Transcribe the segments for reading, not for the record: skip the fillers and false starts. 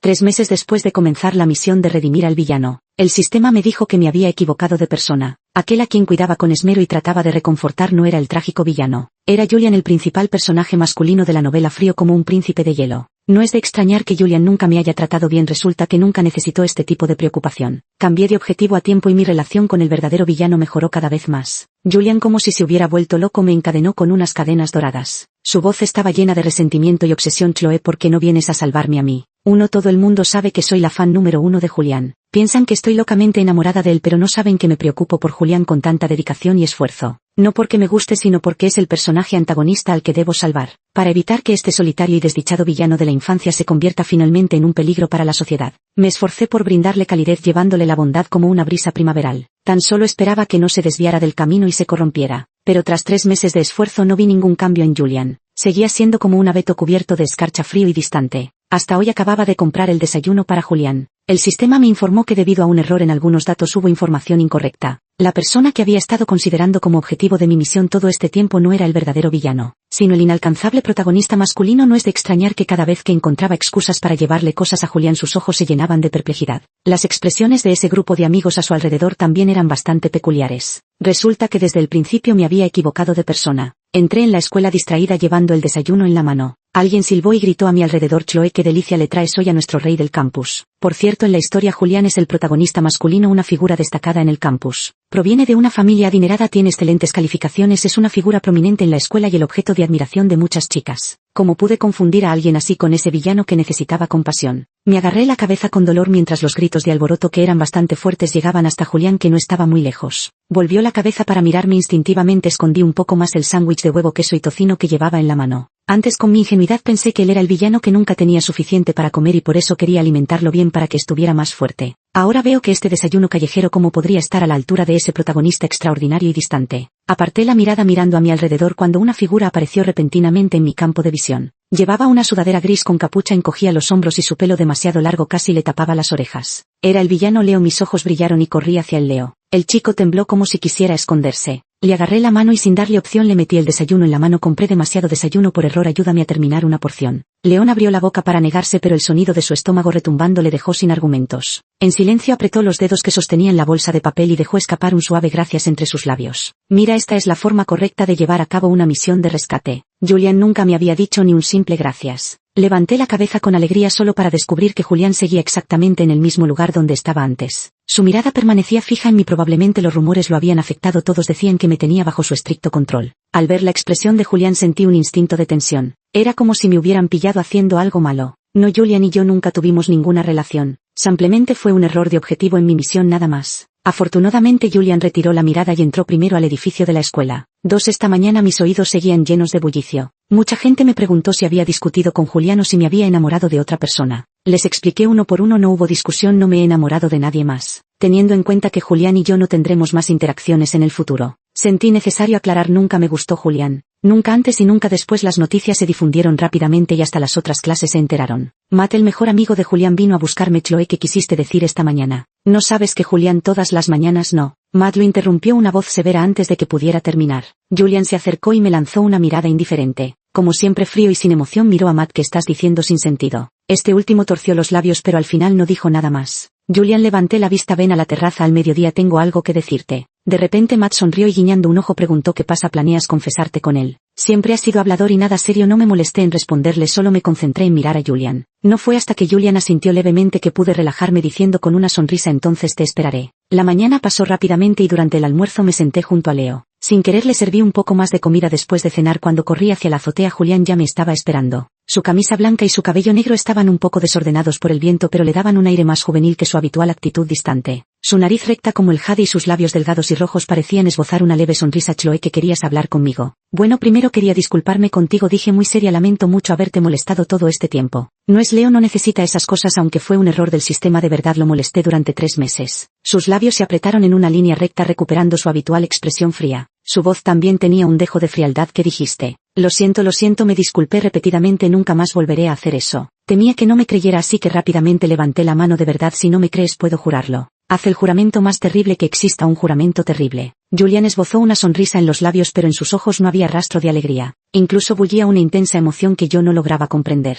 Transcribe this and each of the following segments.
3 meses después de comenzar la misión de redimir al villano, el sistema me dijo que me había equivocado de persona. Aquel a quien cuidaba con esmero y trataba de reconfortar no era el trágico villano. Era Julian, el principal personaje masculino de la novela, frío como un príncipe de hielo. No es de extrañar que Julian nunca me haya tratado bien, resulta que nunca necesitó este tipo de preocupación. Cambié de objetivo a tiempo y mi relación con el verdadero villano mejoró cada vez más. Julian, como si se hubiera vuelto loco, me encadenó con unas cadenas doradas. Su voz estaba llena de resentimiento y obsesión. Chloe, ¿por qué no vienes a salvarme a mí? Todo el mundo sabe que soy la fan número 1 de Julian. Piensan que estoy locamente enamorada de él, pero no saben que me preocupo por Julian con tanta dedicación y esfuerzo. No porque me guste, sino porque es el personaje antagonista al que debo salvar, para evitar que este solitario y desdichado villano de la infancia se convierta finalmente en un peligro para la sociedad. Me esforcé por brindarle calidez, llevándole la bondad como una brisa primaveral. Tan solo esperaba que no se desviara del camino y se corrompiera. Pero tras 3 meses de esfuerzo no vi ningún cambio en Julian. Seguía siendo como un abeto cubierto de escarcha, frío y distante. Hasta hoy acababa de comprar el desayuno para Julian. El sistema me informó que debido a un error en algunos datos hubo información incorrecta. La persona que había estado considerando como objetivo de mi misión todo este tiempo no era el verdadero villano, sino el inalcanzable protagonista masculino. No es de extrañar que cada vez que encontraba excusas para llevarle cosas a Julian sus ojos se llenaban de perplejidad. Las expresiones de ese grupo de amigos a su alrededor también eran bastante peculiares. Resulta que desde el principio me había equivocado de persona. Entré en la escuela distraída llevando el desayuno en la mano. Alguien silbó y gritó a mi alrededor: Chloe, qué delicia le traes hoy a nuestro rey del campus. Por cierto, en la historia Julian es el protagonista masculino, una figura destacada en el campus. Proviene de una familia adinerada, tiene excelentes calificaciones, es una figura prominente en la escuela y el objeto de admiración de muchas chicas. ¿Cómo pude confundir a alguien así con ese villano que necesitaba compasión? Me agarré la cabeza con dolor mientras los gritos de alboroto, que eran bastante fuertes, llegaban hasta Julian, que no estaba muy lejos. Volvió la cabeza para mirarme. Instintivamente escondí un poco más el sándwich de huevo, queso y tocino que llevaba en la mano. Antes, con mi ingenuidad, pensé que él era el villano, que nunca tenía suficiente para comer y por eso quería alimentarlo bien para que estuviera más fuerte. Ahora veo que este desayuno callejero, ¿cómo podría estar a la altura de ese protagonista extraordinario y distante? Aparté la mirada mirando a mi alrededor cuando una figura apareció repentinamente en mi campo de visión. Llevaba una sudadera gris con capucha, encogía los hombros y su pelo demasiado largo casi le tapaba las orejas. Era el villano Leo. Mis ojos brillaron y corrí hacia el Leo. El chico tembló como si quisiera esconderse. Le agarré la mano y sin darle opción le metí el desayuno en la mano. Compré demasiado desayuno por error, ayúdame a terminar una porción. León abrió la boca para negarse, pero el sonido de su estómago retumbando le dejó sin argumentos. En silencio apretó los dedos que sostenían la bolsa de papel y dejó escapar un suave gracias entre sus labios. Mira, esta es la forma correcta de llevar a cabo una misión de rescate. Julian nunca me había dicho ni un simple gracias. Levanté la cabeza con alegría solo para descubrir que Julian seguía exactamente en el mismo lugar donde estaba antes. Su mirada permanecía fija en mí. Probablemente los rumores lo habían afectado, todos decían que me tenía bajo su estricto control. Al ver la expresión de Julian sentí un instinto de tensión. Era como si me hubieran pillado haciendo algo malo. No, Julian y yo nunca tuvimos ninguna relación. Simplemente fue un error de objetivo en mi misión, nada más. Afortunadamente Julian retiró la mirada y entró primero al edificio de la escuela. Esta mañana mis oídos seguían llenos de bullicio. Mucha gente me preguntó si había discutido con Julian o si me había enamorado de otra persona. Les expliqué uno por uno: no hubo discusión, no me he enamorado de nadie más. Teniendo en cuenta que Julian y yo no tendremos más interacciones en el futuro, sentí necesario aclarar: nunca me gustó Julian. Nunca antes y nunca después. Las noticias se difundieron rápidamente y hasta las otras clases se enteraron. Matt, el mejor amigo de Julian, vino a buscarme. Chloe, ¿qué quisiste decir esta mañana? ¿No sabes que Julian todas las mañanas no? Matt lo interrumpió una voz severa antes de que pudiera terminar. Julian se acercó y me lanzó una mirada indiferente. Como siempre frío y sin emoción miró a Matt. ¿Qué estás diciendo sin sentido? Este último torció los labios pero al final no dijo nada más. Julian, levanté la vista. Ven a la terraza al mediodía, tengo algo que decirte. De repente Matt sonrió y guiñando un ojo preguntó: ¿qué pasa? ¿Planeas confesarte con él? Siempre ha sido hablador y nada serio. No me molesté en responderle, solo me concentré en mirar a Julian. No fue hasta que Julian asintió levemente que pude relajarme diciendo con una sonrisa: entonces te esperaré. La mañana pasó rápidamente y durante el almuerzo me senté junto a Leo. Sin querer le serví un poco más de comida después de cenar. Cuando corrí hacia la azotea Julian ya me estaba esperando. Su camisa blanca y su cabello negro estaban un poco desordenados por el viento pero le daban un aire más juvenil que su habitual actitud distante. Su nariz recta como el jade y sus labios delgados y rojos parecían esbozar una leve sonrisa. Chloe, ¿que querías hablar conmigo? Bueno, primero quería disculparme contigo, dije muy seria. Lamento mucho haberte molestado todo este tiempo. No es Leo, no necesita esas cosas, aunque fue un error del sistema, de verdad lo molesté durante 3 meses. Sus labios se apretaron en una línea recta recuperando su habitual expresión fría. Su voz también tenía un dejo de frialdad. ¿Qué dijiste? Lo siento, me disculpé repetidamente, nunca más volveré a hacer eso. Temía que no me creyera, así que rápidamente levanté la mano. De verdad, si no me crees puedo jurarlo. Haz el juramento más terrible que exista, un juramento terrible. Julian esbozó una sonrisa en los labios pero en sus ojos no había rastro de alegría. Incluso bullía una intensa emoción que yo no lograba comprender.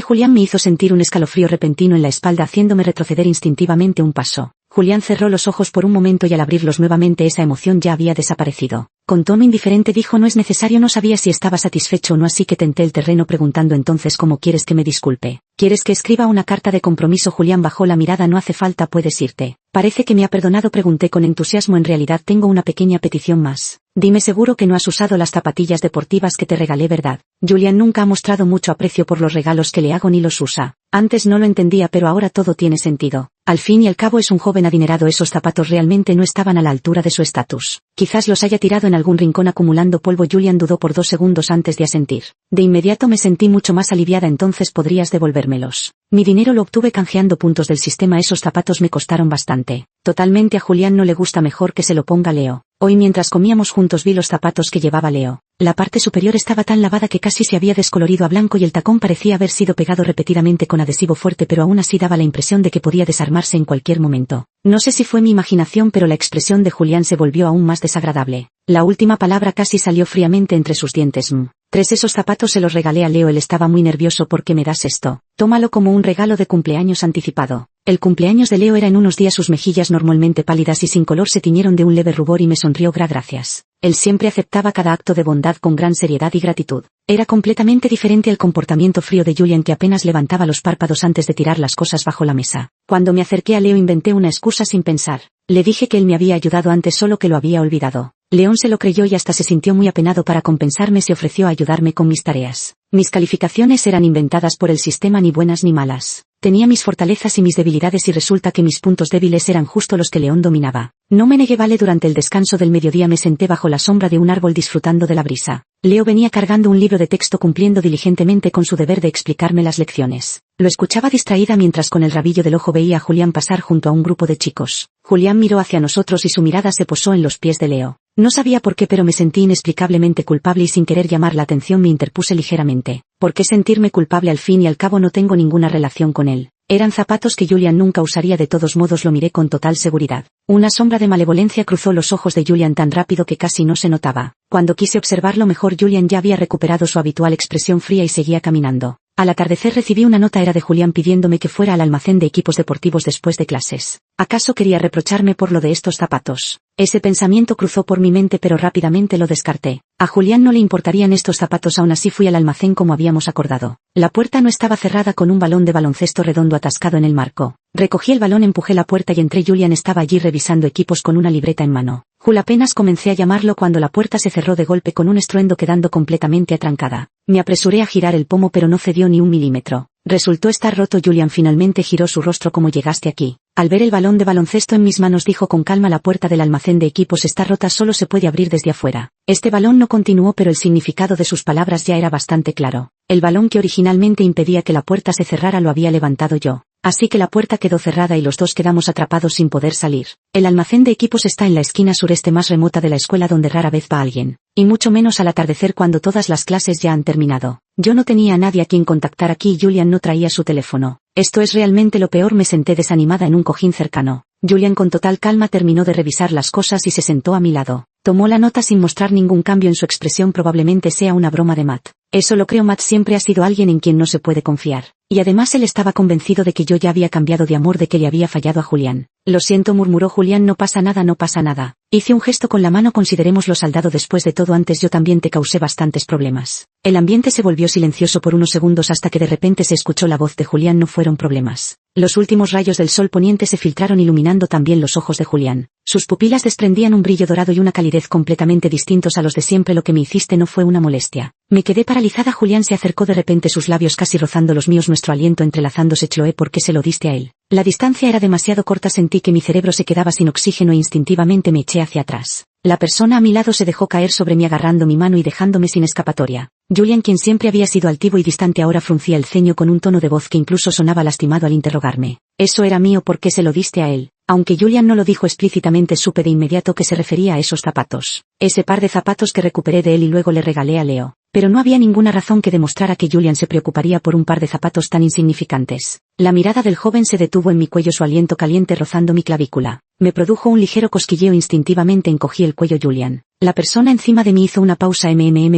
Julián me hizo sentir un escalofrío repentino en la espalda haciéndome retroceder instintivamente un paso. Julián cerró los ojos por un momento y al abrirlos nuevamente esa emoción ya había desaparecido. Con tono indiferente dijo: no es necesario, no sabía si estaba satisfecho o no, así que tenté el terreno preguntando: entonces ¿cómo quieres que me disculpe? ¿Quieres que escriba una carta de compromiso? Julián bajó la mirada: no hace falta, puedes irte. Parece que me ha perdonado, pregunté con entusiasmo. En realidad tengo una pequeña petición más. Dime, seguro que no has usado las zapatillas deportivas que te regalé, ¿verdad? Julián nunca ha mostrado mucho aprecio por los regalos que le hago ni los usa. Antes no lo entendía, pero ahora todo tiene sentido. Al fin y al cabo es un joven adinerado. Esos zapatos realmente no estaban a la altura de su estatus. Quizás los haya tirado en algún rincón acumulando polvo. Julián dudó por 2 segundos antes de asentir. De inmediato me sentí mucho más aliviada. Entonces podrías devolvérmelos. Mi dinero lo obtuve canjeando puntos del sistema. Esos zapatos me costaron bastante. Totalmente. A Julián no le gusta, mejor que se lo ponga Leo. Hoy mientras comíamos juntos vi los zapatos que llevaba Leo. La parte superior estaba tan lavada que casi se había descolorido a blanco y el tacón parecía haber sido pegado repetidamente con adhesivo fuerte, pero aún así daba la impresión de que podía desarmarse en cualquier momento. No sé si fue mi imaginación, pero la expresión de Julián se volvió aún más desagradable. La última palabra casi salió fríamente entre sus dientes. Esos zapatos se los regalé a Leo. Él estaba muy nervioso. ¿Por qué me das esto? Tómalo como un regalo de cumpleaños anticipado. El cumpleaños de Leo era en unos días. Sus mejillas, normalmente pálidas y sin color, se tiñeron de un leve rubor y me sonrió. Gracias. Él siempre aceptaba cada acto de bondad con gran seriedad y gratitud. Era completamente diferente al comportamiento frío de Julián, que apenas levantaba los párpados antes de tirar las cosas bajo la mesa. Cuando me acerqué a Leo inventé una excusa sin pensar. Le dije que él me había ayudado antes, solo que lo había olvidado. León se lo creyó y hasta se sintió muy apenado. Para compensarme se ofreció a ayudarme con mis tareas. Mis calificaciones eran inventadas por el sistema, ni buenas ni malas. Tenía mis fortalezas y mis debilidades y resulta que mis puntos débiles eran justo los que León dominaba. No me negué. Durante el descanso del mediodía me senté bajo la sombra de un árbol disfrutando de la brisa. Leo venía cargando un libro de texto, cumpliendo diligentemente con su deber de explicarme las lecciones. Lo escuchaba distraída mientras con el rabillo del ojo veía a Julián pasar junto a un grupo de chicos. Julián miró hacia nosotros y su mirada se posó en los pies de Leo. No sabía por qué, pero me sentí inexplicablemente culpable y sin querer llamar la atención me interpuse ligeramente. ¿Por qué sentirme culpable? Al fin y al cabo no tengo ninguna relación con él. Eran zapatos que Julián nunca usaría. De todos modos lo miré con total seguridad. Una sombra de malevolencia cruzó los ojos de Julián tan rápido que casi no se notaba. Cuando quise observarlo mejor, Julián ya había recuperado su habitual expresión fría y seguía caminando. Al atardecer recibí una nota. Era de Julián pidiéndome que fuera al almacén de equipos deportivos después de clases. ¿Acaso quería reprocharme por lo de estos zapatos? Ese pensamiento cruzó por mi mente, pero rápidamente lo descarté. A Julián no le importarían estos zapatos. Aún así fui al almacén como habíamos acordado. La puerta no estaba cerrada, con un balón de baloncesto redondo atascado en el marco. Recogí el balón, empujé la puerta y entré. Julián estaba allí revisando equipos con una libreta en mano. Jul, apenas comencé a llamarlo cuando la puerta se cerró de golpe con un estruendo, quedando completamente atrancada. Me apresuré a girar el pomo, pero no cedió ni un milímetro. Resultó estar roto. Julián finalmente giró su rostro. ¿Cómo llegaste aquí? Al ver el balón de baloncesto en mis manos dijo con calma: la puerta del almacén de equipos está rota, solo se puede abrir desde afuera. Este balón no continuó, pero el significado de sus palabras ya era bastante claro. El balón que originalmente impedía que la puerta se cerrara lo había levantado yo. Así que la puerta quedó cerrada y los dos quedamos atrapados sin poder salir. El almacén de equipos está en la esquina sureste más remota de la escuela, donde rara vez va alguien. Y mucho menos al atardecer, cuando todas las clases ya han terminado. Yo no tenía a nadie a quien contactar aquí y Julián no traía su teléfono. Esto es realmente lo peor. Me senté desanimada en un cojín cercano. Julián con total calma terminó de revisar las cosas y se sentó a mi lado. Tomó la nota sin mostrar ningún cambio en su expresión. Probablemente sea una broma de Matt. Eso lo creo. Matt siempre ha sido alguien en quien no se puede confiar. Y además él estaba convencido de que yo ya había cambiado de amor, de que le había fallado a Julián. Lo siento, murmuró Julián. No pasa nada, no pasa nada. Hice un gesto con la mano. Considerémoslo saldado. Después de todo, antes yo también te causé bastantes problemas. El ambiente se volvió silencioso por unos segundos hasta que de repente se escuchó la voz de Julián. No fueron problemas. Los últimos rayos del sol poniente se filtraron, iluminando también los ojos de Julián. Sus pupilas desprendían un brillo dorado y una calidez completamente distintos a los de siempre. Lo que me hiciste no fue una molestia. Me quedé paralizada. Julián se acercó de repente, sus labios casi rozando los míos, nuestro aliento entrelazándose. Chloe, ¿por qué se lo diste a él? La distancia era demasiado corta. Sentí que mi cerebro se quedaba sin oxígeno e instintivamente me eché hacia atrás. La persona a mi lado se dejó caer sobre mí, agarrando mi mano y dejándome sin escapatoria. Julián, quien siempre había sido altivo y distante, ahora fruncía el ceño con un tono de voz que incluso sonaba lastimado al interrogarme. Eso era mío. ¿Por qué se lo diste a él? Aunque Julián no lo dijo explícitamente, supe de inmediato que se refería a esos zapatos. Ese par de zapatos que recuperé de él y luego le regalé a Leo. Pero no había ninguna razón que demostrara que Julián se preocuparía por un par de zapatos tan insignificantes. La mirada del joven se detuvo en mi cuello, su aliento caliente rozando mi clavícula. Me produjo un ligero cosquilleo. Instintivamente encogí el cuello. Julián, La persona encima de mí hizo una pausa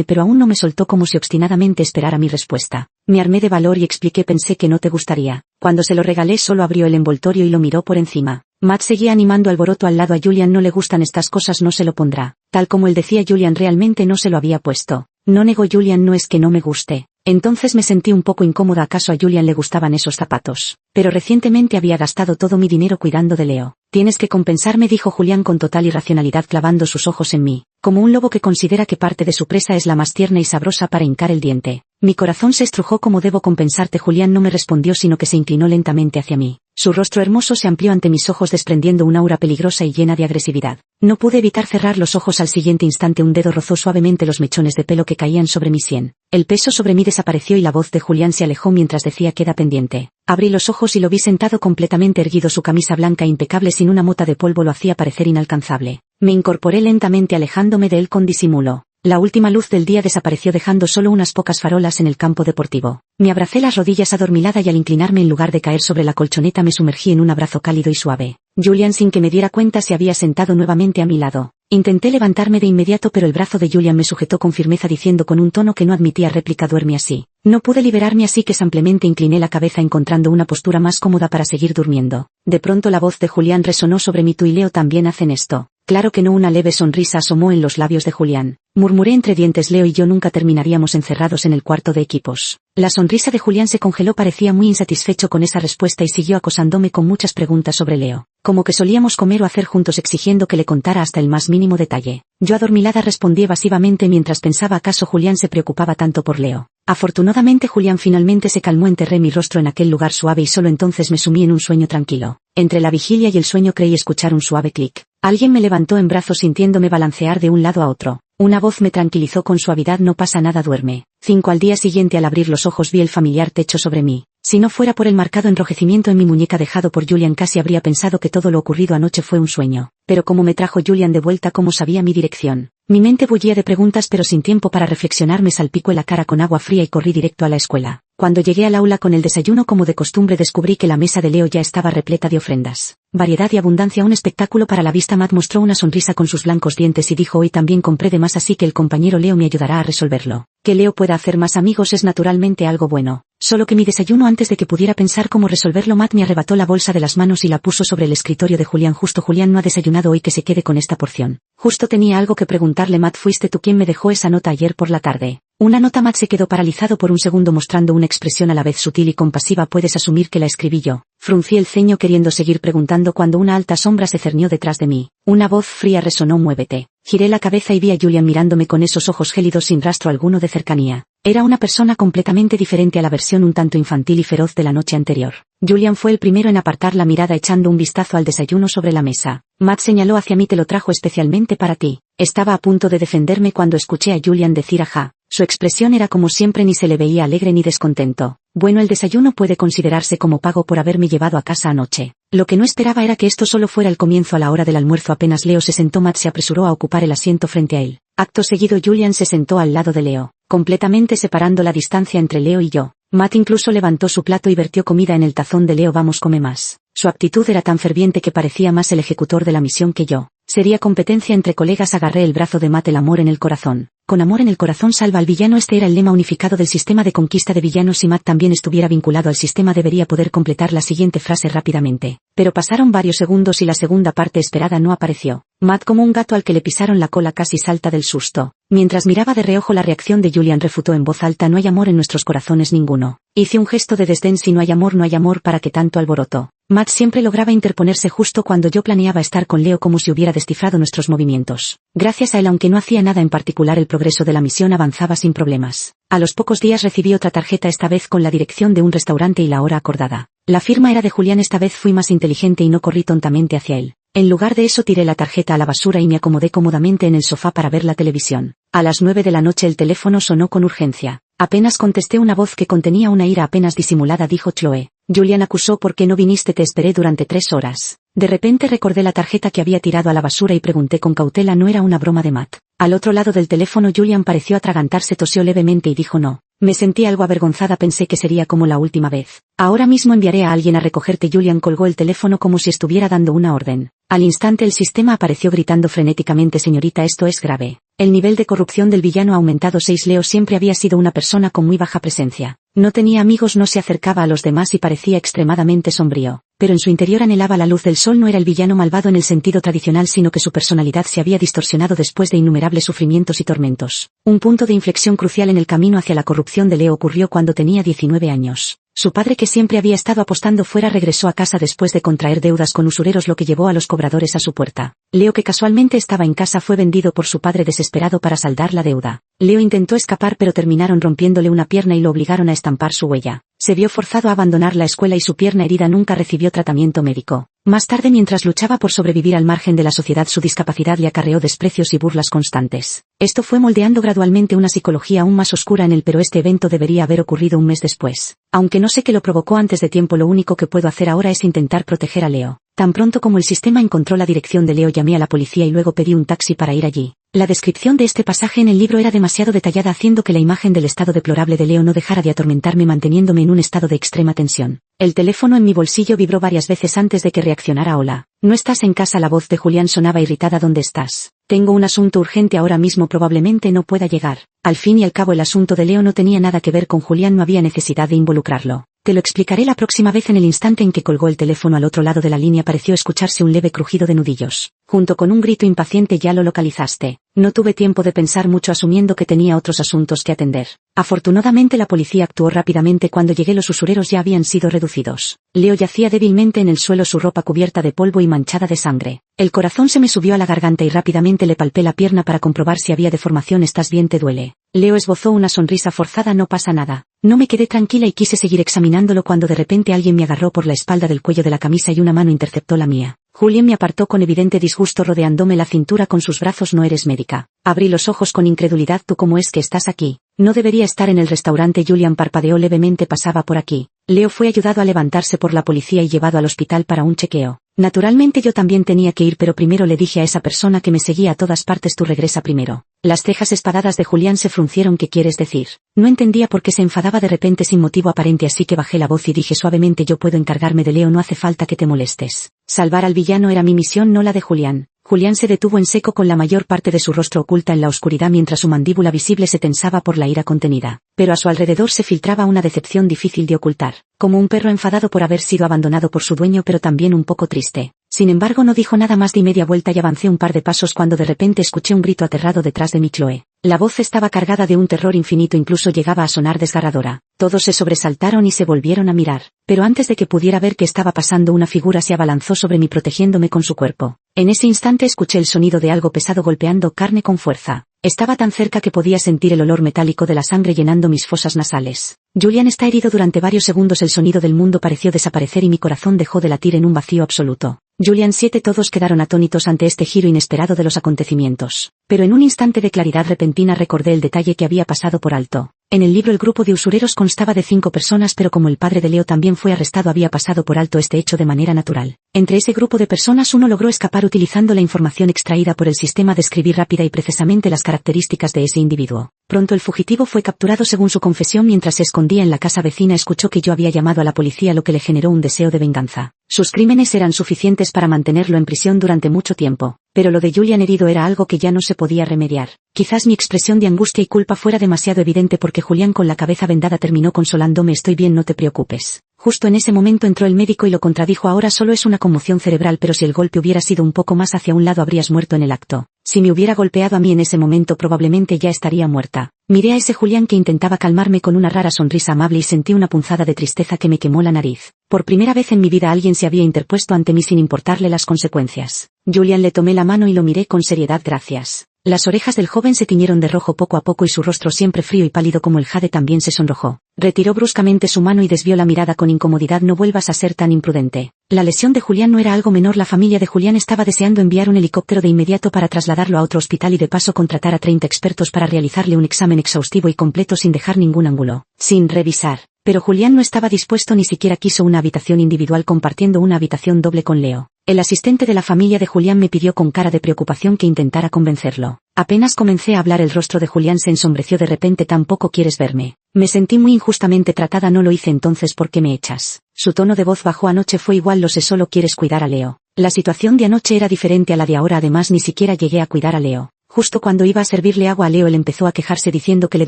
pero aún no me soltó como si obstinadamente esperara mi respuesta. Me armé de valor y expliqué pensé que no te gustaría. Cuando se lo regalé solo abrió el envoltorio y lo miró por encima. Matt seguía animando alboroto al lado a Julian no le gustan estas cosas no se lo pondrá. Tal como él decía Julian realmente no se lo había puesto. No negó Julian no es que no me guste. Entonces me sentí un poco incómoda acaso a Julian le gustaban esos zapatos. Pero recientemente había gastado todo mi dinero cuidando de Leo. Tienes que compensarme dijo Julian con total irracionalidad clavando sus ojos en mí. Como un lobo que considera que parte de su presa es la más tierna y sabrosa para hincar el diente. Mi corazón se estrujó como debo compensarte Julian no me respondió sino que se inclinó lentamente hacia mí. Su rostro hermoso se amplió ante mis ojos desprendiendo un aura peligrosa y llena de agresividad. No pude evitar cerrar los ojos al siguiente instante un dedo rozó suavemente los mechones de pelo que caían sobre mi sien. El peso sobre mí desapareció y la voz de Julián se alejó mientras decía queda pendiente. Abrí los ojos y lo vi sentado completamente erguido su camisa blanca impecable sin una mota de polvo lo hacía parecer inalcanzable. Me incorporé lentamente alejándome de él con disimulo. La última luz del día desapareció dejando solo unas pocas farolas en el campo deportivo. Me abracé las rodillas adormilada y al inclinarme en lugar de caer sobre la colchoneta me sumergí en un abrazo cálido y suave. Julian sin que me diera cuenta se había sentado nuevamente a mi lado. Intenté levantarme de inmediato pero el brazo de Julian me sujetó con firmeza diciendo con un tono que no admitía réplica duerme así. No pude liberarme así que simplemente incliné la cabeza encontrando una postura más cómoda para seguir durmiendo. De pronto la voz de Julián resonó sobre mí tú y Leo también hacen esto. Claro que no una leve sonrisa asomó en los labios de Julián. Murmuré entre dientes Leo y yo nunca terminaríamos encerrados en el cuarto de equipos. La sonrisa de Julián se congeló parecía muy insatisfecho con esa respuesta y siguió acosándome con muchas preguntas sobre Leo. Como que solíamos comer o hacer juntos exigiendo que le contara hasta el más mínimo detalle. Yo adormilada respondí evasivamente mientras pensaba acaso Julián se preocupaba tanto por Leo. Afortunadamente Julián finalmente se calmó enterré mi rostro en aquel lugar suave y solo entonces me sumí en un sueño tranquilo. Entre la vigilia y el sueño creí escuchar un suave clic. Alguien me levantó en brazos sintiéndome balancear de un lado a otro. Una voz me tranquilizó con suavidad no pasa nada duerme. 5 al día siguiente al abrir los ojos vi el familiar techo sobre mí. Si no fuera por el marcado enrojecimiento en mi muñeca dejado por Julian casi habría pensado que todo lo ocurrido anoche fue un sueño. Pero como me trajo Julian de vuelta como sabía mi dirección. Mi mente bullía de preguntas pero sin tiempo para reflexionar me salpicó la cara con agua fría y corrí directo a la escuela. Cuando llegué al aula con el desayuno como de costumbre descubrí que la mesa de Leo ya estaba repleta de ofrendas. Variedad y abundancia un espectáculo para la vista Matt mostró una sonrisa con sus blancos dientes y dijo hoy también compré de más así que el compañero Leo me ayudará a resolverlo. Que Leo pueda hacer más amigos es naturalmente algo bueno. Solo que mi desayuno antes de que pudiera pensar cómo resolverlo Matt me arrebató la bolsa de las manos y la puso sobre el escritorio de Julián justo Julián no ha desayunado hoy que se quede con esta porción. Justo tenía algo que preguntarle Matt fuiste tú quien me dejó esa nota ayer por la tarde. Una nota Matt se quedó paralizado por un segundo mostrando una expresión a la vez sutil y compasiva puedes asumir que la escribí yo. Fruncí el ceño queriendo seguir preguntando cuando una alta sombra se cernió detrás de mí. Una voz fría resonó muévete. Giré la cabeza y vi a Julian mirándome con esos ojos gélidos sin rastro alguno de cercanía. Era una persona completamente diferente a la versión un tanto infantil y feroz de la noche anterior. Julian fue el primero en apartar la mirada echando un vistazo al desayuno sobre la mesa. Matt señaló hacia mí te lo trajo especialmente para ti. Estaba a punto de defenderme cuando escuché a Julian decir ajá. Su expresión era como siempre ni se le veía alegre ni descontento. Bueno el desayuno puede considerarse como pago por haberme llevado a casa anoche. Lo que no esperaba era que esto solo fuera el comienzo a la hora del almuerzo apenas Leo se sentó Matt se apresuró a ocupar el asiento frente a él. Acto seguido Julian se sentó al lado de Leo, completamente separando la distancia entre Leo y yo. Matt incluso levantó su plato y vertió comida en el tazón de Leo vamos come más. Su actitud era tan ferviente que parecía más el ejecutor de la misión que yo. Sería competencia entre colegas agarré el brazo de Matt el amor en el corazón. Con amor en el corazón salva al villano este era el lema unificado del sistema de conquista de villanos si Matt también estuviera vinculado al sistema debería poder completar la siguiente frase rápidamente. Pero pasaron varios segundos y la segunda parte esperada no apareció. Matt como un gato al que le pisaron la cola casi salta del susto. Mientras miraba de reojo la reacción de Julian refutó en voz alta no hay amor en nuestros corazones ninguno. Hice un gesto de desdén si no hay amor para que tanto alboroto. Matt siempre lograba interponerse justo cuando yo planeaba estar con Leo como si hubiera descifrado nuestros movimientos. Gracias a él aunque no hacía nada en particular el progreso de la misión avanzaba sin problemas. A los pocos días recibí otra tarjeta esta vez con la dirección de un restaurante y la hora acordada. La firma era de Julián esta vez fui más inteligente y no corrí tontamente hacia él. En lugar de eso tiré la tarjeta a la basura y me acomodé cómodamente en el sofá para ver la televisión. A las 9 de la noche el teléfono sonó con urgencia. Apenas contesté una voz que contenía una ira apenas disimulada dijo Chloe. Julian acusó ¿por qué no viniste? Te esperé durante 3 horas. De repente recordé la tarjeta que había tirado a la basura y pregunté con cautela no era una broma de Matt. Al otro lado del teléfono Julian pareció atragantarse tosió levemente y dijo no. Me sentí algo avergonzada, pensé que sería como la última vez. Ahora mismo enviaré a alguien a recogerte. Julian colgó el teléfono como si estuviera dando una orden. Al instante el sistema apareció gritando frenéticamente: señorita, esto es grave. El nivel de corrupción del villano ha aumentado 6. Leo siempre había sido una persona con muy baja presencia. No tenía amigos, no se acercaba a los demás y parecía extremadamente sombrío. Pero en su interior anhelaba la luz del sol. No era el villano malvado en el sentido tradicional, sino que su personalidad se había distorsionado después de innumerables sufrimientos y tormentos. Un punto de inflexión crucial en el camino hacia la corrupción de Leo ocurrió cuando tenía 19 años. Su padre, que siempre había estado apostando fuera, regresó a casa después de contraer deudas con usureros, lo que llevó a los cobradores a su puerta. Leo, que casualmente estaba en casa, fue vendido por su padre desesperado para saldar la deuda. Leo intentó escapar, pero terminaron rompiéndole una pierna y lo obligaron a estampar su huella. Se vio forzado a abandonar la escuela y su pierna herida nunca recibió tratamiento médico. Más tarde, mientras luchaba por sobrevivir al margen de la sociedad, su discapacidad le acarreó desprecios y burlas constantes. Esto fue moldeando gradualmente una psicología aún más oscura en él, pero este evento debería haber ocurrido un mes después. Aunque no sé qué lo provocó antes de tiempo, lo único que puedo hacer ahora es intentar proteger a Leo. Tan pronto como el sistema encontró la dirección de Leo, llamé a la policía y luego pedí un taxi para ir allí. La descripción de este pasaje en el libro era demasiado detallada, haciendo que la imagen del estado deplorable de Leo no dejara de atormentarme, manteniéndome en un estado de extrema tensión. El teléfono en mi bolsillo vibró varias veces antes de que reaccionara. Hola. ¿No estás en casa? La voz de Julián sonaba irritada. ¿Dónde estás? Tengo un asunto urgente ahora mismo, probablemente no pueda llegar. Al fin y al cabo, el asunto de Leo no tenía nada que ver con Julián, no había necesidad de involucrarlo. Te lo explicaré la próxima vez. En el instante en que colgó el teléfono, al otro lado de la línea pareció escucharse un leve crujido de nudillos, junto con un grito impaciente: ya lo localizaste. No tuve tiempo de pensar mucho, asumiendo que tenía otros asuntos que atender. Afortunadamente la policía actuó rápidamente. Cuando llegué, los usureros ya habían sido reducidos. Leo yacía débilmente en el suelo, su ropa cubierta de polvo y manchada de sangre. El corazón se me subió a la garganta y rápidamente le palpé la pierna para comprobar si había deformación. ¿Estás bien? ¿Te duele? Leo esbozó una sonrisa forzada. No pasa nada. No me quedé tranquila y quise seguir examinándolo cuando de repente alguien me agarró por la espalda del cuello de la camisa y una mano interceptó la mía. Julián me apartó con evidente disgusto, rodeándome la cintura con sus brazos. ¿No eres médica? Abrí los ojos con incredulidad. ¿Tú cómo es que estás aquí? No debería estar en el restaurante. Julián parpadeó levemente. Pasaba por aquí. Leo fue ayudado a levantarse por la policía y llevado al hospital para un chequeo. Naturalmente yo también tenía que ir, pero primero le dije a esa persona que me seguía a todas partes: tú regresa primero. Las cejas espadadas de Julián se fruncieron. ¿Qué quieres decir? No entendía por qué se enfadaba de repente sin motivo aparente, así que bajé la voz y dije suavemente: yo puedo encargarme de Leo, no hace falta que te molestes. Salvar al villano era mi misión, no la de Julián. Julián se detuvo en seco, con la mayor parte de su rostro oculta en la oscuridad, mientras su mandíbula visible se tensaba por la ira contenida. Pero a su alrededor se filtraba una decepción difícil de ocultar, como un perro enfadado por haber sido abandonado por su dueño, pero también un poco triste. Sin embargo, no dijo nada más. Di media vuelta y avancé un par de pasos cuando de repente escuché un grito aterrado detrás de mí. Chloe. La voz estaba cargada de un terror infinito, incluso llegaba a sonar desgarradora. Todos se sobresaltaron y se volvieron a mirar. Pero antes de que pudiera ver qué estaba pasando, una figura se abalanzó sobre mí protegiéndome con su cuerpo. En ese instante escuché el sonido de algo pesado golpeando carne con fuerza. Estaba tan cerca que podía sentir el olor metálico de la sangre llenando mis fosas nasales. Julián está herido. Durante varios segundos el sonido del mundo pareció desaparecer y mi corazón dejó de latir en un vacío absoluto. Julián 7. Todos quedaron atónitos ante este giro inesperado de los acontecimientos. Pero en un instante de claridad repentina recordé el detalle que había pasado por alto. En el libro el grupo de usureros constaba de 5 personas, pero como el padre de Leo también fue arrestado, había pasado por alto este hecho de manera natural. Entre ese grupo de personas uno logró escapar utilizando la información extraída por el sistema, describir rápida y precisamente las características de ese individuo. Pronto el fugitivo fue capturado. Según su confesión, mientras se escondía en la casa vecina escuchó que yo había llamado a la policía, lo que le generó un deseo de venganza. Sus crímenes eran suficientes para mantenerlo en prisión durante mucho tiempo. Pero lo de Julián herido era algo que ya no se podía remediar. Quizás mi expresión de angustia y culpa fuera demasiado evidente porque Julián, con la cabeza vendada, terminó consolándome: estoy bien, no te preocupes. Justo en ese momento entró el médico y lo contradijo: ahora solo es una conmoción cerebral, pero si el golpe hubiera sido un poco más hacia un lado habrías muerto en el acto. Si me hubiera golpeado a mí en ese momento probablemente ya estaría muerta. Miré a ese Julián que intentaba calmarme con una rara sonrisa amable y sentí una punzada de tristeza que me quemó la nariz. Por primera vez en mi vida alguien se había interpuesto ante mí sin importarle las consecuencias. Julián, le tomé la mano y lo miré con seriedad. Gracias. Las orejas del joven se tiñeron de rojo poco a poco y su rostro, siempre frío y pálido como el jade, también se sonrojó. Retiró bruscamente su mano y desvió la mirada con incomodidad: no vuelvas a ser tan imprudente. La lesión de Julián no era algo menor. La familia de Julián estaba deseando enviar un helicóptero de inmediato para trasladarlo a otro hospital y de paso contratar a 30 expertos para realizarle un examen exhaustivo y completo sin dejar ningún ángulo, sin revisar. Pero Julián no estaba dispuesto, ni siquiera quiso una habitación individual compartiendo una habitación doble con Leo. El asistente de la familia de Julián me pidió con cara de preocupación que intentara convencerlo. Apenas comencé a hablar, el rostro de Julián se ensombreció de repente. ¿Tampoco quieres verme? Me sentí muy injustamente tratada. No lo hice entonces. ¿Por qué me echas? Su tono de voz bajó. Anoche fue igual, lo sé, solo quieres cuidar a Leo. La situación de anoche era diferente a la de ahora. Además, ni siquiera llegué a cuidar a Leo. Justo cuando iba a servirle agua a Leo, él empezó a quejarse diciendo que le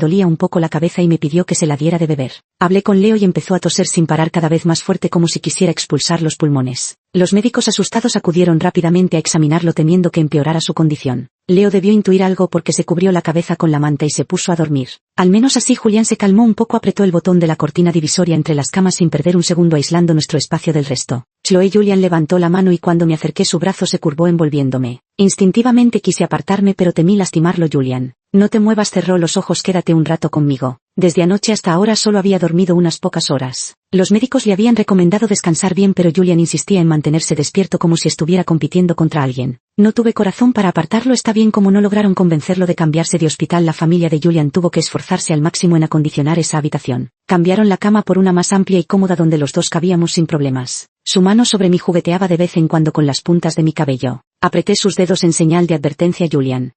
dolía un poco la cabeza y me pidió que se la diera de beber. Hablé con Leo y empezó a toser sin parar, cada vez más fuerte, como si quisiera expulsar los pulmones. Los médicos asustados acudieron rápidamente a examinarlo temiendo que empeorara su condición. Leo debió intuir algo porque se cubrió la cabeza con la manta y se puso a dormir. Al menos así Julián se calmó un poco, apretó el botón de la cortina divisoria entre las camas sin perder un segundo, aislando nuestro espacio del resto. Chloe. Julián levantó la mano y cuando me acerqué su brazo se curvó envolviéndome. Instintivamente quise apartarme pero temí lastimarlo. Julián, no te muevas, cerró los ojos, quédate un rato conmigo. Desde anoche hasta ahora solo había dormido unas pocas horas. Los médicos le habían recomendado descansar bien, pero Julián insistía en mantenerse despierto como si estuviera compitiendo contra alguien. No tuve corazón para apartarlo. Está bien. Como no lograron convencerlo de cambiarse de hospital, la familia de Julián tuvo que esforzarse al máximo en acondicionar esa habitación. Cambiaron la cama por una más amplia y cómoda donde los dos cabíamos sin problemas. Su mano sobre mí jugueteaba de vez en cuando con las puntas de mi cabello. Apreté sus dedos en señal de advertencia. Julián.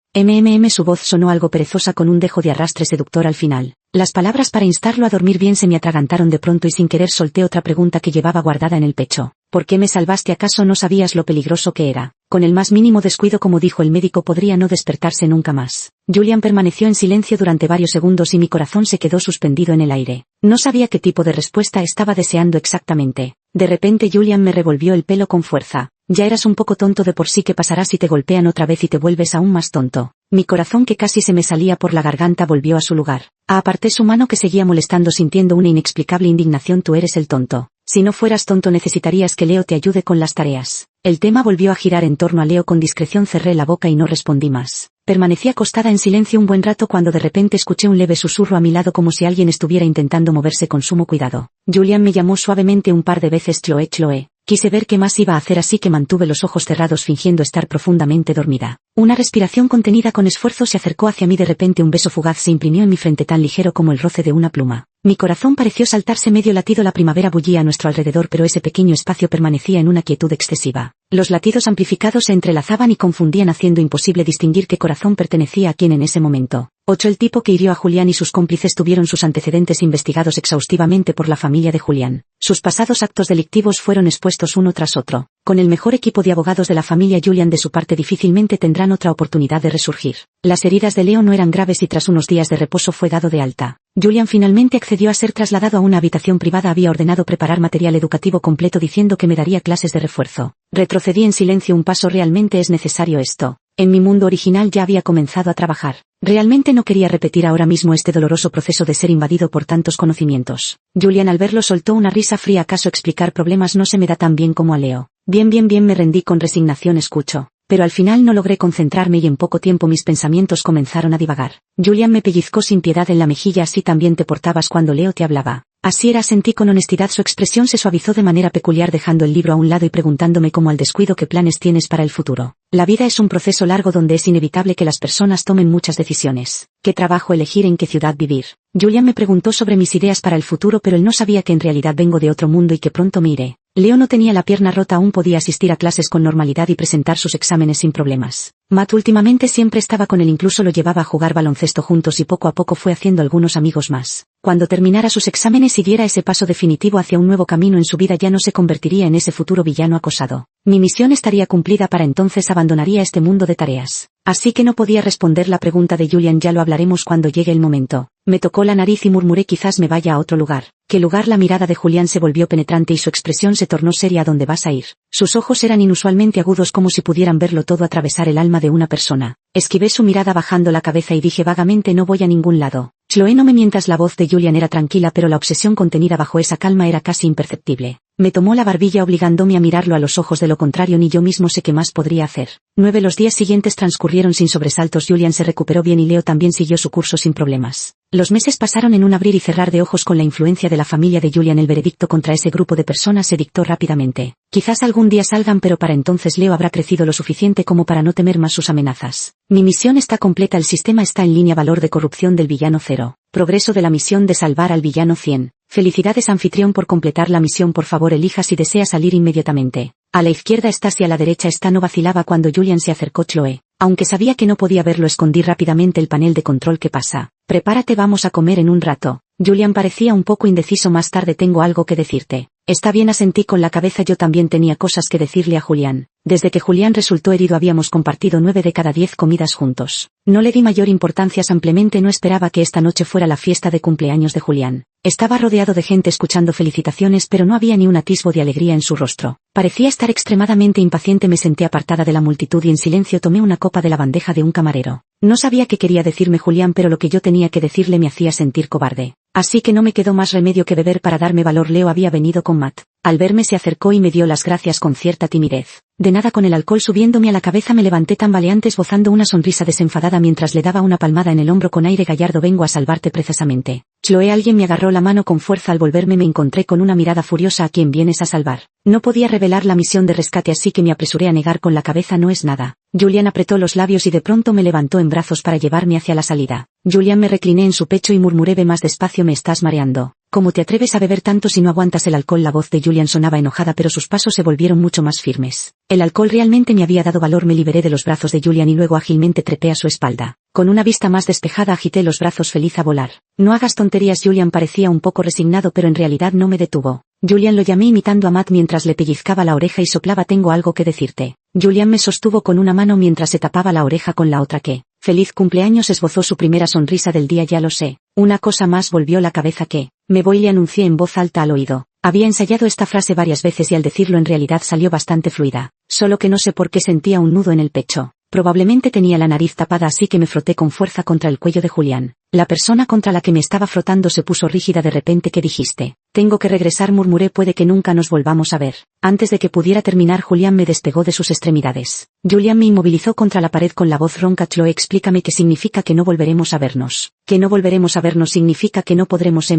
Su voz sonó algo perezosa con un dejo de arrastre seductor al final. Las palabras para instarlo a dormir bien se me atragantaron de pronto y sin querer solté otra pregunta que llevaba guardada en el pecho. ¿Por qué me salvaste? ¿Acaso no sabías lo peligroso que era? Con el más mínimo descuido, como dijo el médico, podría no despertarse nunca más. Julián permaneció en silencio durante varios segundos y mi corazón se quedó suspendido en el aire. No sabía qué tipo de respuesta estaba deseando exactamente. De repente Julián me revolvió el pelo con fuerza. Ya eras un poco tonto de por sí, ¿qué pasará si te golpean otra vez y te vuelves aún más tonto? Mi corazón, que casi se me salía por la garganta, volvió a su lugar. Aparté su mano que seguía molestando, sintiendo una inexplicable indignación. Tú eres el tonto. Si no fueras tonto necesitarías que Leo te ayude con las tareas. El tema volvió a girar en torno a Leo. Con discreción cerré la boca y no respondí más. Permanecí acostada en silencio un buen rato cuando de repente escuché un leve susurro a mi lado, como si alguien estuviera intentando moverse con sumo cuidado. Julián me llamó suavemente un par de veces. Chloe, Chloe. Quise ver qué más iba a hacer, así que mantuve los ojos cerrados fingiendo estar profundamente dormida. Una respiración contenida con esfuerzo se acercó hacia mí. De repente un beso fugaz se imprimió en mi frente, tan ligero como el roce de una pluma. Mi corazón pareció saltarse medio latido. La primavera bullía a nuestro alrededor, pero ese pequeño espacio permanecía en una quietud excesiva. Los latidos amplificados se entrelazaban y confundían, haciendo imposible distinguir qué corazón pertenecía a quién en ese momento. 8. El tipo que hirió a Julián y sus cómplices tuvieron sus antecedentes investigados exhaustivamente por la familia de Julián. Sus pasados actos delictivos fueron expuestos uno tras otro. Con el mejor equipo de abogados de la familia, Julián de su parte difícilmente tendrán otra oportunidad de resurgir. Las heridas de Leo no eran graves y tras unos días de reposo fue dado de alta. Julián finalmente accedió a ser trasladado a una habitación privada. Había ordenado preparar material educativo completo diciendo que me daría clases de refuerzo. Retrocedí en silencio un paso. ¿Realmente es necesario esto? En mi mundo original ya había comenzado a trabajar. Realmente no quería repetir ahora mismo este doloroso proceso de ser invadido por tantos conocimientos. Julián al verlo soltó una risa fría. ¿Acaso explicar problemas no se me da tan bien como a Leo? Bien, me rendí con resignación. Escucho. Pero al final no logré concentrarme y en poco tiempo mis pensamientos comenzaron a divagar. Julián me pellizcó sin piedad en la mejilla. Así también te portabas cuando Leo te hablaba. Así era, sentí con honestidad. Su expresión se suavizó de manera peculiar, dejando el libro a un lado y preguntándome como al descuido: ¿qué planes tienes para el futuro? La vida es un proceso largo donde es inevitable que las personas tomen muchas decisiones. ¿Qué trabajo elegir? ¿En qué ciudad vivir? Julián me preguntó sobre mis ideas para el futuro, pero él no sabía que en realidad vengo de otro mundo y que pronto me iré. Leo no tenía la pierna rota, aún podía asistir a clases con normalidad y presentar sus exámenes sin problemas. Matt últimamente siempre estaba con él, incluso lo llevaba a jugar baloncesto juntos y poco a poco fue haciendo algunos amigos más. Cuando terminara sus exámenes y diera ese paso definitivo hacia un nuevo camino en su vida, ya no se convertiría en ese futuro villano acosado. Mi misión estaría cumplida. Para entonces abandonaría este mundo de tareas. Así que no podía responder la pregunta de Julián. Ya lo hablaremos cuando llegue el momento. Me tocó la nariz y murmuré: quizás me vaya a otro lugar. ¿Qué lugar? La mirada de Julián se volvió penetrante y su expresión se tornó seria. ¿A dónde vas a ir? Sus ojos eran inusualmente agudos, como si pudieran verlo todo, atravesar el alma de una persona. Esquivé su mirada bajando la cabeza y dije vagamente: no voy a ningún lado. Chloe, no me mientas. La voz de Julián era tranquila, pero la obsesión contenida bajo esa calma era casi imperceptible. Me tomó la barbilla obligándome a mirarlo a los ojos. De lo contrario, ni yo mismo sé qué más podría hacer. 9. Los días siguientes transcurrieron sin sobresaltos. Julián se recuperó bien y Leo también siguió su curso sin problemas. Los meses pasaron en un abrir y cerrar de ojos con la influencia de la familia de Julián. El veredicto contra ese grupo de personas se dictó rápidamente. Quizás algún día salgan, pero para entonces Leo habrá crecido lo suficiente como para no temer más sus amenazas. Mi misión está completa. El sistema está en línea. Valor de corrupción del villano 0. Progreso de la misión de salvar al villano 100. Felicidades anfitrión por completar la misión, por favor elija si desea salir inmediatamente. A la izquierda está y a la derecha está. No vacilaba cuando Julian se acercó. Chloe. Aunque sabía que no podía verlo, escondí rápidamente el panel de control. ¿Qué pasa? Prepárate, vamos a comer en un rato. Julian parecía un poco indeciso. Más tarde tengo algo que decirte. Está bien, asentí con la cabeza. Yo también tenía cosas que decirle a Julián. Desde que Julián resultó herido habíamos compartido 9 de cada 10 comidas juntos. No le di mayor importancia, simplemente no esperaba que esta noche fuera la fiesta de cumpleaños de Julián. Estaba rodeado de gente escuchando felicitaciones, pero no había ni un atisbo de alegría en su rostro. Parecía estar extremadamente impaciente. Me senté apartada de la multitud y en silencio tomé una copa de la bandeja de un camarero. No sabía qué quería decirme Julián, pero lo que yo tenía que decirle me hacía sentir cobarde. Así que no me quedó más remedio que beber para darme valor. Leo había venido con Matt. Al verme se acercó y me dio las gracias con cierta timidez. De nada. Con el alcohol subiéndome a la cabeza me levanté tambaleante, esbozando una sonrisa desenfadada mientras le daba una palmada en el hombro con aire gallardo. Vengo a salvarte precisamente. Chloe. Alguien me agarró la mano con fuerza. Al volverme me encontré con una mirada furiosa. ¿A quién vienes a salvar? No podía revelar la misión de rescate, así que me apresuré a negar con la cabeza. No es nada. Julian apretó los labios y de pronto me levantó en brazos para llevarme hacia la salida. Julian, me recliné en su pecho y murmuré: ve más despacio, me estás mareando. ¿Cómo te atreves a beber tanto si no aguantas el alcohol? La voz de Julian sonaba enojada, pero sus pasos se volvieron mucho más firmes. El alcohol realmente me había dado valor. Me liberé de los brazos de Julian y luego ágilmente trepé a su espalda. Con una vista más despejada agité los brazos, feliz a volar. No hagas tonterías. Julian parecía un poco resignado, pero en realidad no me detuvo. Julian, lo llamé imitando a Matt mientras le pellizcaba la oreja y soplaba: tengo algo que decirte. Julian me sostuvo con una mano mientras se tapaba la oreja con la otra. ¿Qué? Feliz cumpleaños. Esbozó su primera sonrisa del día. Ya lo sé. Una cosa más. Volvió la cabeza. ¿Qué? Me voy, le anuncié en voz alta al oído. Había ensayado esta frase varias veces y al decirlo en realidad salió bastante fluida. Solo que no sé por qué sentía un nudo en el pecho. Probablemente tenía la nariz tapada, así que me froté con fuerza contra el cuello de Julián. La persona contra la que me estaba frotando se puso rígida. De repente: ¿qué dijiste? Tengo que regresar, murmuré. Puede que nunca nos volvamos a ver. Antes de que pudiera terminar, Julián me despegó de sus extremidades. Julián me inmovilizó contra la pared con la voz ronca: Chloe, explícame qué significa que no volveremos a vernos. Que no volveremos a vernos significa que no podremos.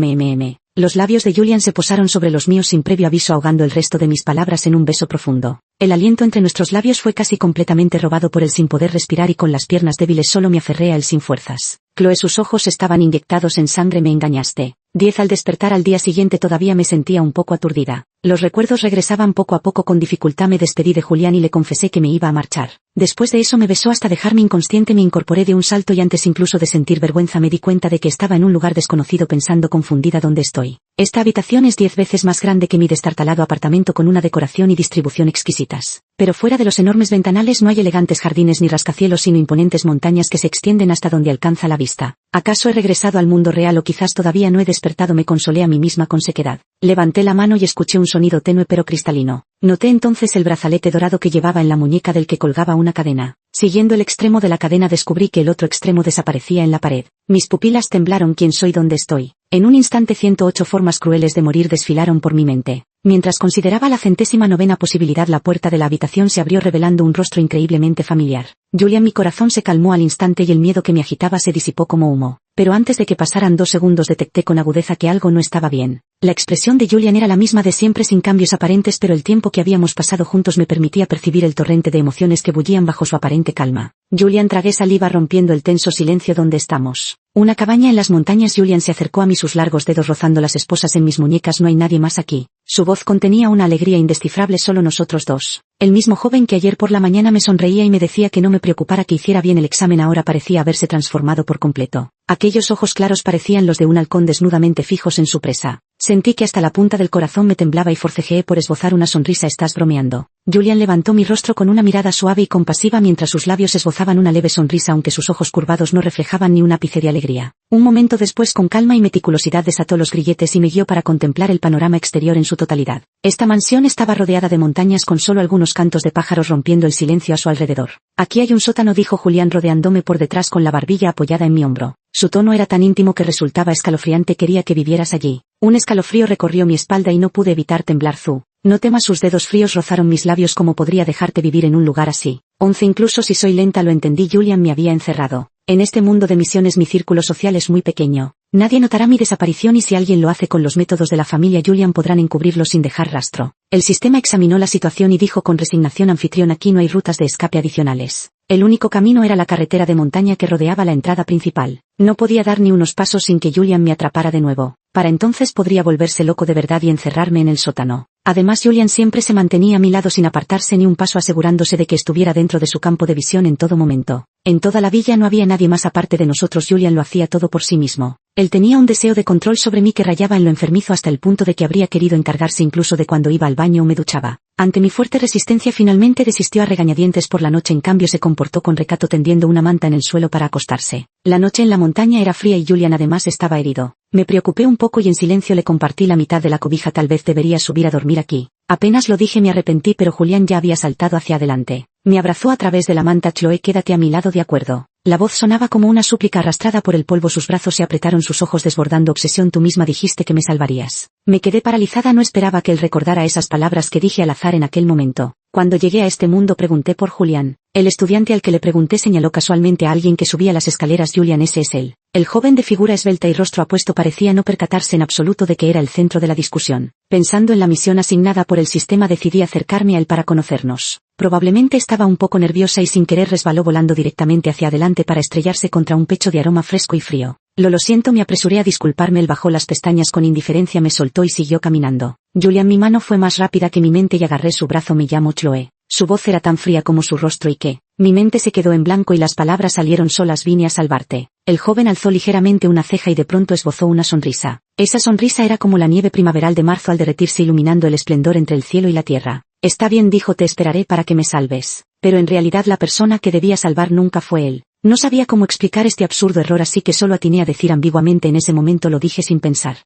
Los labios de Julián se posaron sobre los míos sin previo aviso, ahogando el resto de mis palabras en un beso profundo. El aliento entre nuestros labios fue casi completamente robado por él. Sin poder respirar y con las piernas débiles solo me aferré a él sin fuerzas. Chloe, sus ojos estaban inyectados en sangre. Me engañaste. 10. Al despertar al día siguiente todavía me sentía un poco aturdida. Los recuerdos regresaban poco a poco. Con dificultad me despedí de Julián y le confesé que me iba a marchar. Después de eso me besó hasta dejarme inconsciente. Me incorporé de un salto y antes incluso de sentir vergüenza me di cuenta de que estaba en un lugar desconocido, pensando confundida: ¿dónde estoy? Esta habitación es 10 veces más grande que mi destartalado apartamento, con una decoración y distribución exquisitas. Pero fuera de los enormes ventanales no hay elegantes jardines ni rascacielos, sino imponentes montañas que se extienden hasta donde alcanza la vista. ¿Acaso he regresado al mundo real o quizás todavía no he despertado? Me consolé a mí misma con sequedad. Levanté la mano y escuché un sonido tenue pero cristalino. Noté entonces el brazalete dorado que llevaba en la muñeca, del que colgaba una cadena. Siguiendo el extremo de la cadena descubrí que el otro extremo desaparecía en la pared. Mis pupilas temblaron. ¿Quién soy? ¿Dónde estoy? En un instante 108 formas crueles de morir desfilaron por mi mente. Mientras consideraba la 109ª posibilidad, la puerta de la habitación se abrió revelando un rostro increíblemente familiar. Julián, mi corazón se calmó al instante y el miedo que me agitaba se disipó como humo. Pero antes de que pasaran 2 segundos detecté con agudeza que algo no estaba bien. La expresión de Julián era la misma de siempre, sin cambios aparentes, pero el tiempo que habíamos pasado juntos me permitía percibir el torrente de emociones que bullían bajo su aparente calma. Julián, tragué saliva rompiendo el tenso silencio. ¿Dónde estamos? Una cabaña en las montañas. Julián se acercó a mí, sus largos dedos rozando las esposas en mis muñecas. No hay nadie más aquí. Su voz contenía una alegría indescifrable. Solo nosotros dos. El mismo joven que ayer por la mañana me sonreía y me decía que no me preocupara, que hiciera bien el examen, ahora parecía haberse transformado por completo. Aquellos ojos claros parecían los de un halcón desnudamente fijos en su presa. Sentí que hasta la punta del corazón me temblaba y forcejeé por esbozar una sonrisa. ¿Estás bromeando? Julián levantó mi rostro con una mirada suave y compasiva mientras sus labios esbozaban una leve sonrisa, aunque sus ojos curvados no reflejaban ni un ápice de alegría. Un momento después, con calma y meticulosidad, desató los grilletes y me guió para contemplar el panorama exterior en su totalidad. Esta mansión estaba rodeada de montañas, con solo algunos cantos de pájaros rompiendo el silencio a su alrededor. Aquí hay un sótano, dijo Julián rodeándome por detrás con la barbilla apoyada en mi hombro. Su tono era tan íntimo que resultaba escalofriante. Quería que vivieras allí. Un escalofrío recorrió mi espalda y no pude evitar temblar. No temas. Sus dedos fríos rozaron mis labios. ¿Cómo podría dejarte vivir en un lugar así? 11. Incluso si soy lenta, lo entendí. Julián me había encerrado. En este mundo de misiones mi círculo social es muy pequeño. Nadie notará mi desaparición y si alguien lo hace con los métodos de la familia Julián podrán encubrirlo sin dejar rastro. El sistema examinó la situación y dijo con resignación: anfitrión, aquí no hay rutas de escape adicionales. El único camino era la carretera de montaña que rodeaba la entrada principal. No podía dar ni unos pasos sin que Julián me atrapara de nuevo. Para entonces podría volverse loco de verdad y encerrarme en el sótano. Además Julian siempre se mantenía a mi lado sin apartarse ni un paso, asegurándose de que estuviera dentro de su campo de visión en todo momento. En toda la villa no había nadie más aparte de nosotros. Julian lo hacía todo por sí mismo. Él tenía un deseo de control sobre mí que rayaba en lo enfermizo, hasta el punto de que habría querido encargarse incluso de cuando iba al baño o me duchaba. Ante mi fuerte resistencia finalmente desistió a regañadientes por la noche. En cambio se comportó con recato, tendiendo una manta en el suelo para acostarse. La noche en la montaña era fría y Julian además estaba herido. Me preocupé un poco y en silencio le compartí la mitad de la cobija. Tal vez debería subir a dormir aquí. Apenas lo dije me arrepentí, pero Julian ya había saltado hacia adelante. Me abrazó a través de la manta. Chloe, quédate a mi lado, de acuerdo. La voz sonaba como una súplica arrastrada por el polvo. Sus brazos se apretaron, sus ojos desbordando obsesión. Tú misma dijiste que me salvarías. Me quedé paralizada, no esperaba que él recordara esas palabras que dije al azar en aquel momento. Cuando llegué a este mundo pregunté por Julian. El estudiante al que le pregunté señaló casualmente a alguien que subía las escaleras. Julian, ese es él. El joven de figura esbelta y rostro apuesto parecía no percatarse en absoluto de que era el centro de la discusión. Pensando en la misión asignada por el sistema decidí acercarme a él para conocernos. Probablemente estaba un poco nerviosa y sin querer resbaló volando directamente hacia adelante para estrellarse contra un pecho de aroma fresco y frío. Lo siento, me apresuré a disculparme. Él bajó las pestañas con indiferencia, me soltó y siguió caminando. Julian, mi mano fue más rápida que mi mente y agarré su brazo. Me llamo Chloe. Su voz era tan fría como su rostro y que mi mente se quedó en blanco y las palabras salieron solas. Vine a salvarte. El joven alzó ligeramente una ceja y de pronto esbozó una sonrisa. Esa sonrisa era como la nieve primaveral de marzo al derretirse, iluminando el esplendor entre el cielo y la tierra. Está bien, dijo, te esperaré para que me salves. Pero en realidad la persona que debía salvar nunca fue él. No sabía cómo explicar este absurdo error, así que solo atiné a decir ambiguamente en ese momento, lo dije sin pensar.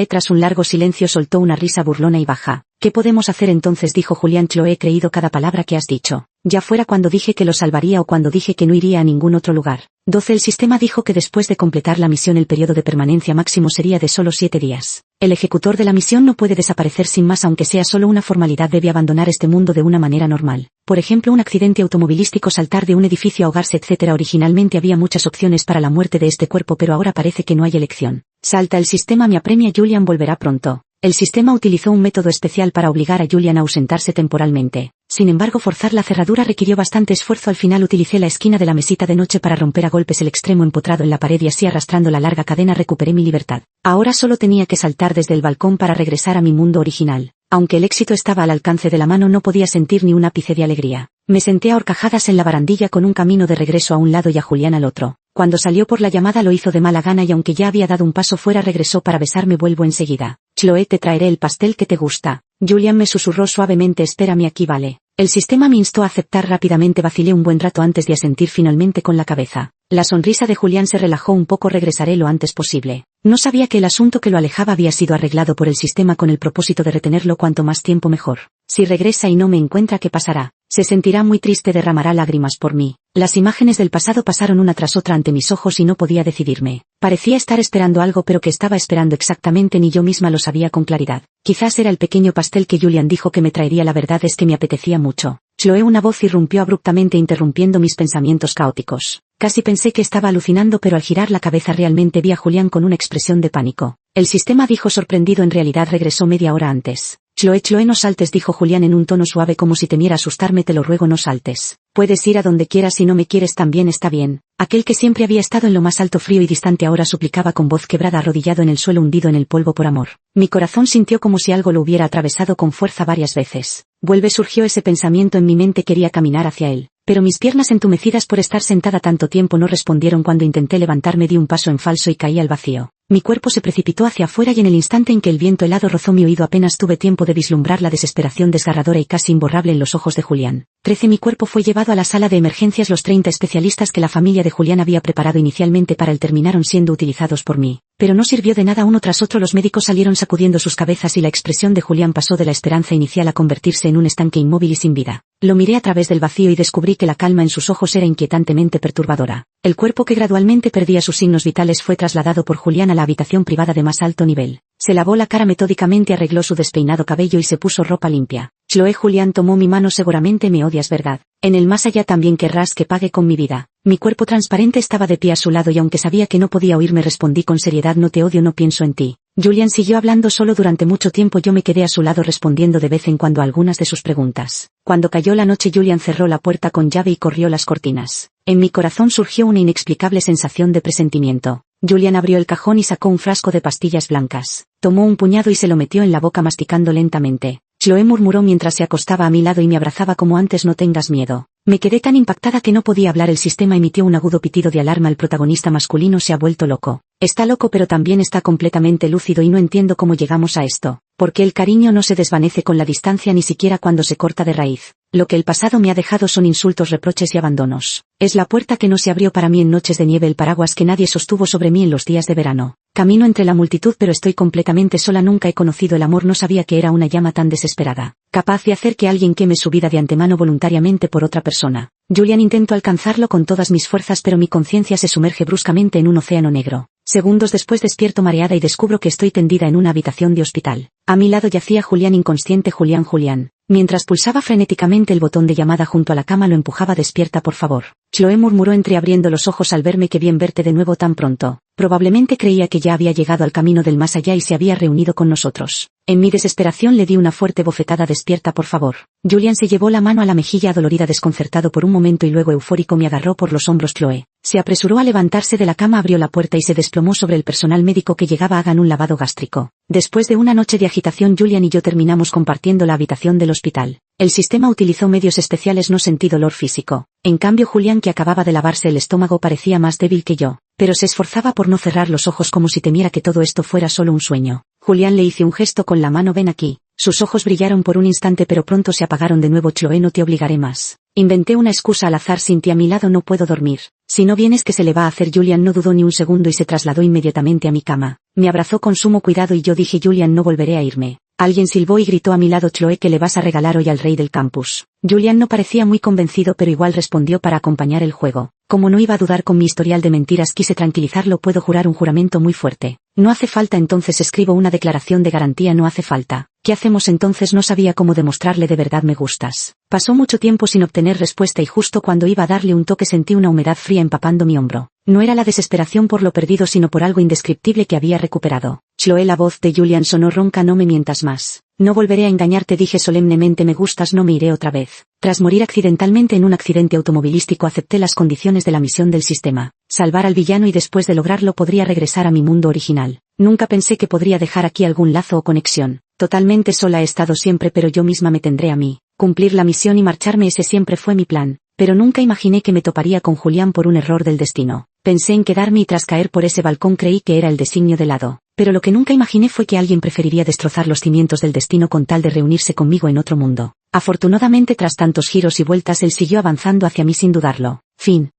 Tras un largo silencio soltó una risa burlona y baja. ¿Qué podemos hacer entonces?, dijo Julian. Chloe, he creído cada palabra que has dicho. Ya fuera cuando dije que lo salvaría o cuando dije que no iría a ningún otro lugar. 12. El sistema dijo que después de completar la misión el periodo de permanencia máximo sería de solo 7 días. El ejecutor de la misión no puede desaparecer sin más, aunque sea solo una formalidad. Debe abandonar este mundo de una manera normal. Por ejemplo, un accidente automovilístico, saltar de un edificio, ahogarse, etc. Originalmente había muchas opciones para la muerte de este cuerpo, pero ahora parece que no hay elección. Salta, el sistema me apremia. Julian volverá pronto. El sistema utilizó un método especial para obligar a Julian a ausentarse temporalmente. Sin embargo, forzar la cerradura requirió bastante esfuerzo. Al final utilicé la esquina de la mesita de noche para romper a golpes el extremo empotrado en la pared y así, arrastrando la larga cadena, recuperé mi libertad. Ahora solo tenía que saltar desde el balcón para regresar a mi mundo original. Aunque el éxito estaba al alcance de la mano, no podía sentir ni un ápice de alegría. Me senté a horcajadas en la barandilla con un camino de regreso a un lado y a Julian al otro. Cuando salió por la llamada lo hizo de mala gana y aunque ya había dado un paso fuera regresó para besarme. Vuelvo enseguida. Chloe, te traeré el pastel que te gusta. Julian me susurró suavemente. Espérame aquí, vale. El sistema me instó a aceptar rápidamente. Vacilé un buen rato antes de asentir finalmente con la cabeza. La sonrisa de Julian se relajó un poco. Regresaré lo antes posible. No sabía que el asunto que lo alejaba había sido arreglado por el sistema con el propósito de retenerlo cuanto más tiempo mejor. Si regresa y no me encuentra, ¿qué pasará? Se sentirá muy triste, derramará lágrimas por mí. Las imágenes del pasado pasaron una tras otra ante mis ojos y no podía decidirme. Parecía estar esperando algo, pero que estaba esperando exactamente ni yo misma lo sabía con claridad. Quizás era el pequeño pastel que Julian dijo que me traería. La verdad es que me apetecía mucho. Chloe, una voz irrumpió abruptamente interrumpiendo mis pensamientos caóticos. Casi pensé que estaba alucinando, pero al girar la cabeza realmente vi a Julian con una expresión de pánico. El sistema dijo sorprendido. En realidad regresó media hora antes. Chloe, no saltes, dijo Julian en un tono suave como si temiera asustarme. Te lo ruego, no saltes. Puedes ir a donde quieras, si no me quieres también está bien. Aquel que siempre había estado en lo más alto, frío y distante, ahora suplicaba con voz quebrada, arrodillado en el suelo, hundido en el polvo por amor. Mi corazón sintió como si algo lo hubiera atravesado con fuerza varias veces. Vuelve, surgió ese pensamiento en mi mente. Quería caminar hacia él. Pero mis piernas, entumecidas por estar sentada tanto tiempo, no respondieron. Cuando intenté levantarme di un paso en falso y caí al vacío. Mi cuerpo se precipitó hacia afuera y en el instante en que el viento helado rozó mi oído apenas tuve tiempo de vislumbrar la desesperación desgarradora y casi imborrable en los ojos de Julian. 13. Mi cuerpo fue llevado a la sala de emergencias. Los 30 especialistas que la familia de Julian había preparado inicialmente para él terminaron siendo utilizados por mí. Pero no sirvió de nada. Uno tras otro los médicos salieron sacudiendo sus cabezas y la expresión de Julian pasó de la esperanza inicial a convertirse en un estanque inmóvil y sin vida. Lo miré a través del vacío y descubrí que la calma en sus ojos era inquietantemente perturbadora. El cuerpo, que gradualmente perdía sus signos vitales, fue trasladado por Julian a la habitación privada de más alto nivel. Se lavó la cara metódicamente, arregló su despeinado cabello y se puso ropa limpia. Chloe, Julian tomó mi mano. Seguramente me odias, ¿verdad? En el más allá también querrás que pague con mi vida. Mi cuerpo transparente estaba de pie a su lado y aunque sabía que no podía oírme respondí con seriedad: no te odio, no pienso en ti. Julian siguió hablando solo durante mucho tiempo. Yo me quedé a su lado respondiendo de vez en cuando a algunas de sus preguntas. Cuando cayó la noche, Julian cerró la puerta con llave y corrió las cortinas. En mi corazón surgió una inexplicable sensación de presentimiento. Julian abrió el cajón y sacó un frasco de pastillas blancas. Tomó un puñado y se lo metió en la boca masticando lentamente. Chloe murmuró mientras se acostaba a mi lado y me abrazaba como antes. No tengas miedo. Me quedé tan impactada que no podía hablar. El sistema emitió un agudo pitido de alarma. El protagonista masculino se ha vuelto loco. Está loco pero también está completamente lúcido y no entiendo cómo llegamos a esto. Porque el cariño no se desvanece con la distancia ni siquiera cuando se corta de raíz. Lo que el pasado me ha dejado son insultos, reproches y abandonos. Es la puerta que no se abrió para mí en noches de nieve, el paraguas que nadie sostuvo sobre mí en los días de verano. Camino entre la multitud pero estoy completamente sola. Nunca he conocido el amor, no sabía que era una llama tan desesperada, capaz de hacer que alguien queme su vida de antemano voluntariamente por otra persona. Julian, intento alcanzarlo con todas mis fuerzas pero mi conciencia se sumerge bruscamente en un océano negro. Segundos después despierto mareada y descubro que estoy tendida en una habitación de hospital. A mi lado yacía Julián inconsciente. Julián. Mientras pulsaba frenéticamente el botón de llamada junto a la cama lo empujaba. Despierta por favor. Chloe murmuró entreabriendo los ojos al verme. Qué bien verte de nuevo tan pronto. Probablemente creía que ya había llegado al camino del más allá y se había reunido con nosotros. En mi desesperación le di una fuerte bofetada. Despierta por favor. Julian se llevó la mano a la mejilla adolorida, desconcertado por un momento y luego eufórico me agarró por los hombros. Chloe se apresuró a levantarse de la cama, abrió la puerta y se desplomó sobre el personal médico que llegaba. Hagan un lavado gástrico. Después de una noche de agitación, Julian y yo terminamos compartiendo la habitación del hospital. El sistema utilizó medios especiales, no sentí dolor físico. En cambio Julián, que acababa de lavarse el estómago, parecía más débil que yo, pero se esforzaba por no cerrar los ojos como si temiera que todo esto fuera solo un sueño. Julián le hice un gesto con la mano. Ven aquí. Sus ojos brillaron por un instante pero pronto se apagaron de nuevo. Chloe, no te obligaré más. Inventé una excusa al azar. Sin ti a mi lado no puedo dormir. Si no vienes, ¿qué se le va a hacer? Julian no dudó ni un segundo y se trasladó inmediatamente a mi cama. Me abrazó con sumo cuidado y yo dije: Julian, no volveré a irme. Alguien silbó y gritó a mi lado: Chloe, ¿qué le vas a regalar hoy al rey del campus? Julian no parecía muy convencido pero igual respondió para acompañar el juego. Como no iba a dudar con mi historial de mentiras, quise tranquilizarlo. Puedo jurar un juramento muy fuerte. No hace falta. Entonces escribo una declaración de garantía. No hace falta. ¿Qué hacemos entonces? No sabía cómo demostrarle de verdad me gustas. Pasó mucho tiempo sin obtener respuesta y justo cuando iba a darle un toque sentí una humedad fría empapando mi hombro. No era la desesperación por lo perdido sino por algo indescriptible que había recuperado. Chloe, la voz de Julian sonó ronca. No me mientas más. No volveré a engañarte, dije solemnemente. Me gustas, no me iré otra vez. Tras morir accidentalmente en un accidente automovilístico acepté las condiciones de la misión del sistema. Salvar al villano y después de lograrlo podría regresar a mi mundo original. Nunca pensé que podría dejar aquí algún lazo o conexión. Totalmente sola he estado siempre pero yo misma me tendré a mí. Cumplir la misión y marcharme, ese siempre fue mi plan. Pero nunca imaginé que me toparía con Julián por un error del destino. Pensé en quedarme y tras caer por ese balcón creí que era el designio del hado. Pero lo que nunca imaginé fue que alguien preferiría destrozar los cimientos del destino con tal de reunirse conmigo en otro mundo. Afortunadamente tras tantos giros y vueltas él siguió avanzando hacia mí sin dudarlo. Fin.